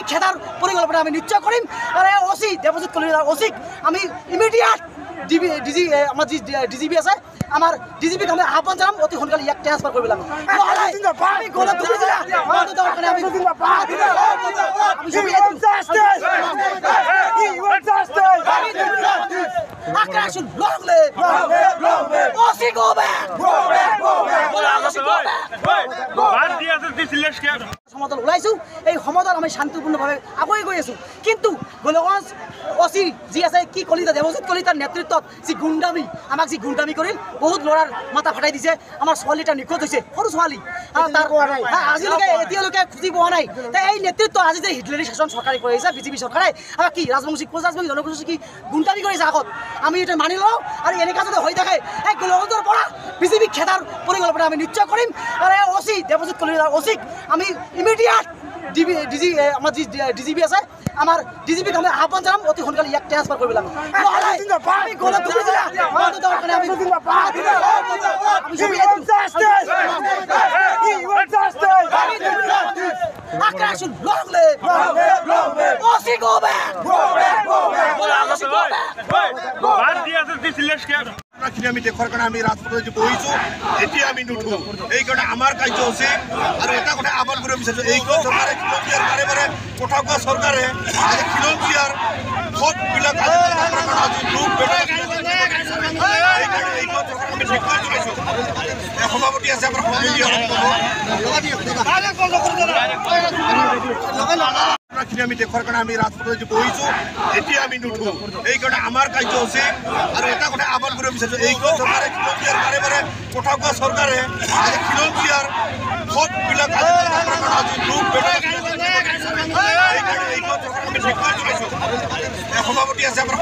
খেদার পরিকল্পনা আমি নিশ্চয় করিম আর ওসি দেবজিৎ কলিতার ওসিক আমি ইমিডিয়েট আমার ডিজিপি আছে আমার ডিজিপিক আমি আহ্বান জানাম অতি সোনকালে ইয়াক ট্রান্সফার কৰিব লাগে সমদল ওলাইছো এই সমদল আমি শান্তিপূৰ্ণভাৱে আগুৱাই গৈ আছো কিন্তু গোলগঞ্জ ওসি যি আছে কি কলিতা দেবজিৎ কলিতাৰ নেতৃত্বত যি গুণ্ডামি আমাক যি গুণ্ডামি কৰিল বহুত ল'ৰাৰ মাথা ফাটাই দিছে আমাৰ ছোৱালীটা নিখোজ হৈছে সৰু ছোৱালী আজিলৈকে এতিয়ালৈকে খুঁজি পোৱা নাই এই নেতৃত্ব আজি যে হিটলাৰী শাসন চৰকাৰে কৰি আহিছে বিজেপি চৰকাৰে আমাক কি ৰাজবংশী জনগোষ্ঠী কি গুণ্ডামি কৰিছে আগত আমি এটা মানি লওঁ আৰু এনেকুৱা যদি হৈ থাকে এই গোলগঞ্জৰ পৰা বিজেপি খেদাৰ পৰিকল্পনা আমি নিশ্চয় কৰিম আৰু ওসি দেবজিৎ কলিতাৰ ওসিক আমি ইমিডিয়েট আমাৰ ডিজিপি আছে আমাৰ ডিজিপিক আমি আহ্বান জানাম অতি সোনকালে ইয়াক ট্ৰান্সফাৰ কৰিব লাগে আমি দেশৰ কাৰণে আমি ৰাজপথত যে বহিছোঁ এতিয়া আমি নুঠো এইকাৰণে আমাৰ কাৰ্য হৈছে আৰু এটা কথা আহ্বান কৰিব বিচাৰিছোঁ এইখন চৰকাৰে খিলঞ্জীয়াৰ বাৰে বাৰে কথা কোৱা চৰকাৰে আজি খিলঞ্জীয়াৰ ভোটবিলাক আজি লোক আমি ধিক্কাৰ জনাইছোঁ সভাপতি আছে আমাৰ আমি দেশৰ কাৰণে আমি ৰাজপথত যে বহিছোঁ এতিয়া আমি নুঠো এইকাৰণে আমাৰ কাৰ্য হৈছে আৰু এটা কথা আহ্বান কৰিব বিচাৰিছোঁ এইখন চৰকাৰে খিলঞ্জীয়াৰ বাৰে বাৰে কথা কোৱা চৰকাৰে আজি খিলঞ্জীয়াৰ ভোটবিলাক আজি লোক আমি ধিক্কাৰ জনাইছোঁ সভাপতি আছে আমাৰ